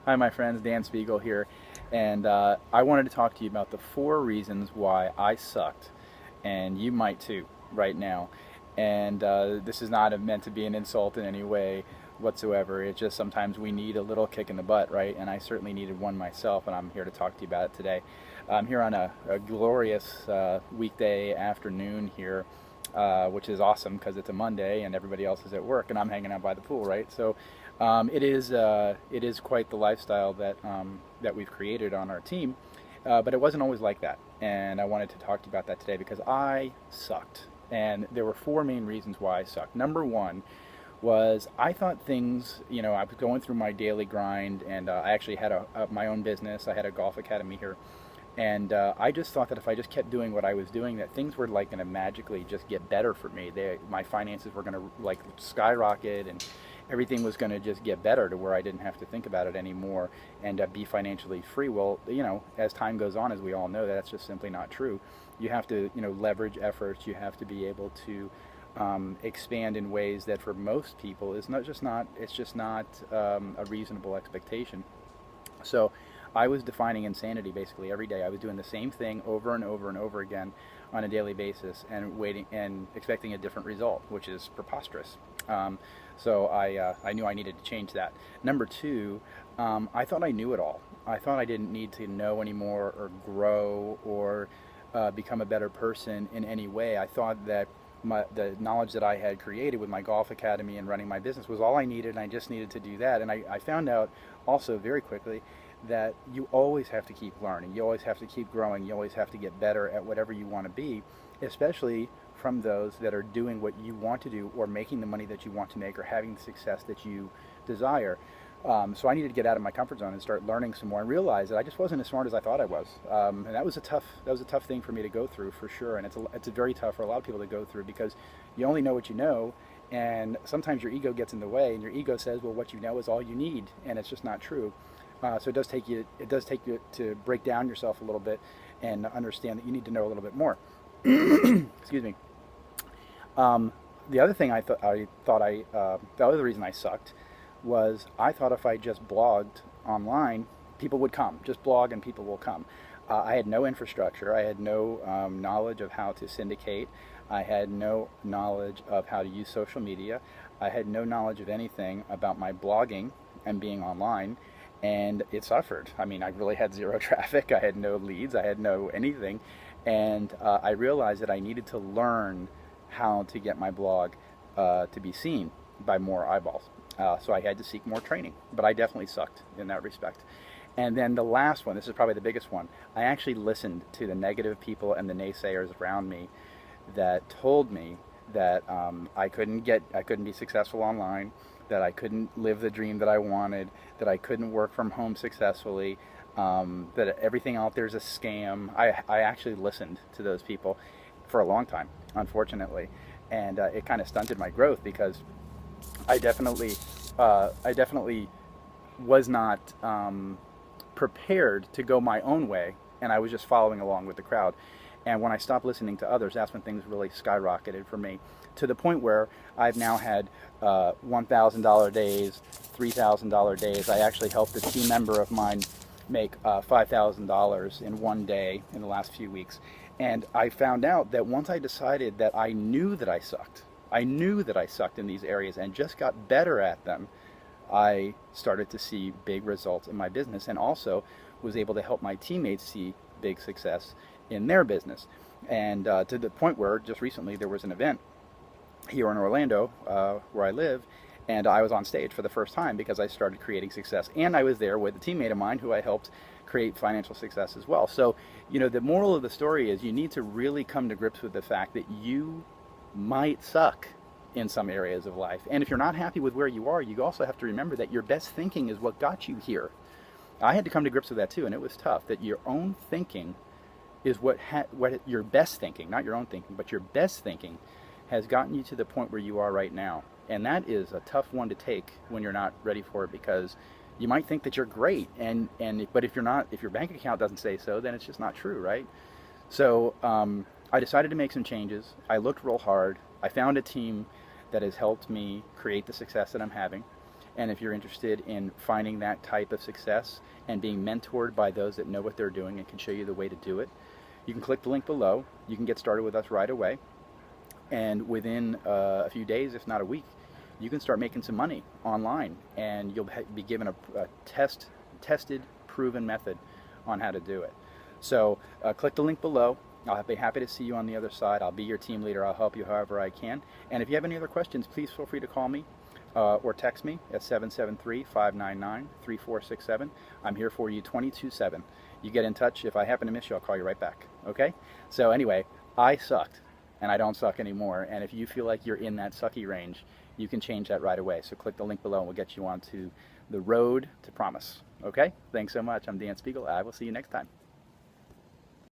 Hi, my friends. Dan Spiegel here, and I wanted to talk to you about the 4 reasons why I sucked, and you might too, right now. And this is not meant to be an insult in any way whatsoever. It's just sometimes we need a little kick in the butt, right? And I certainly needed one myself, and I'm here to talk to you about it today. I'm here on a glorious weekday afternoon here, which is awesome because it's a Monday and everybody else is at work, and I'm hanging out by the pool, right? So it is quite the lifestyle that we've created on our team, but it wasn't always like that. And I wanted to talk to you about that today because I sucked, and there were 4 main reasons why I sucked. Number one was I thought things, I was going through my daily grind, and I actually had my own business. I had a golf academy here, and I just thought that if I just kept doing what I was doing, that things were like going to magically just get better for me. My finances were going to like skyrocket, and everything was going to just get better to where I didn't have to think about it anymore and be financially free. Well, as time goes on, as we all know, that's just simply not true. You have to, leverage efforts. You have to be able to expand in ways that for most people it's just not a reasonable expectation. So I was defining insanity basically every day. I was doing the same thing over and over and over again on a daily basis and waiting and expecting a different result, which is preposterous. So I knew I needed to change that. Number two, I thought I knew it all. I thought I didn't need to know anymore or grow or become a better person in any way. I thought that the knowledge that I had created with my golf academy and running my business was all I needed, and I just needed to do that. And I found out also very quickly that you always have to keep learning. You always have to keep growing. You always have to get better at whatever you want to be, especially from those that are doing what you want to do or making the money that you want to make or having the success that you desire. So I needed to get out of my comfort zone and start learning some more and realize that I just wasn't as smart as I thought I was. And that was a tough thing for me to go through, for sure. And it's very tough for a lot of people to go through because you only know what you know, and sometimes your ego gets in the way, and your ego says, well, what you know is all you need, and it's just not true. So it does take you to break down yourself a little bit and understand that you need to know a little bit more. Excuse me. The other thing the other reason I sucked was I thought if I just blogged online, people would come. Just blog and people will come. I had no infrastructure. I had no knowledge of how to syndicate. I had no knowledge of how to use social media. I had no knowledge of anything about my blogging and being online, and it suffered. I mean, I really had zero traffic. I had no leads. I had no anything, and I realized that I needed to learn how to get my blog to be seen by more eyeballs. So I had to seek more training, but I definitely sucked in that respect. And then the last one, this is probably the biggest one, I actually listened to the negative people and the naysayers around me that told me that I couldn't be successful online, that I couldn't live the dream that I wanted, that I couldn't work from home successfully, that everything out there is a scam. I actually listened to those people for a long time, unfortunately, and it kind of stunted my growth because I definitely was not prepared to go my own way, and I was just following along with the crowd. And when I stopped listening to others, that's when things really skyrocketed for me, to the point where I've now had $1,000 days, $3,000 days. I actually helped a team member of mine make $5,000 in one day in the last few weeks. And I found out that once I decided that I knew that I sucked in these areas and just got better at them, I started to see big results in my business, and also was able to help my teammates see big success in their business. And to the point where just recently there was an event here in Orlando, where I live, and I was on stage for the first time because I started creating success, and I was there with a teammate of mine who I helped create financial success as well. So, the moral of the story is you need to really come to grips with the fact that you might suck in some areas of life. And if you're not happy with where you are, you also have to remember that your best thinking is what got you here. I had to come to grips with that too, and it was tough, that your own thinking is what your best thinking, not your own thinking, but your best thinking has gotten you to the point where you are right now. And that is a tough one to take when you're not ready for it, because you might think that you're great, but if your bank account doesn't say so, then it's just not true, right? So I decided to make some changes. I looked real hard. I found a team that has helped me create the success that I'm having, And if you're interested in finding that type of success and being mentored by those that know what they're doing and can show you the way to do it, you can click the link below. You can get started with us right away. And within a few days, if not a week, you can start making some money online, and you'll be given a tested, proven method on how to do it. So click the link below. I'll be happy to see you on the other side. I'll be your team leader. I'll help you however I can. And if you have any other questions, please feel free to call me or text me at 773-599-3467. I'm here for you 22/7. You get in touch. If I happen to miss you, I'll call you right back. Okay? So anyway, I sucked, and I don't suck anymore. And if you feel like you're in that sucky range, you can change that right away. So click the link below and we'll get you onto the road to promise. Okay? Thanks so much. I'm Dan Spiegel. I will see you next time.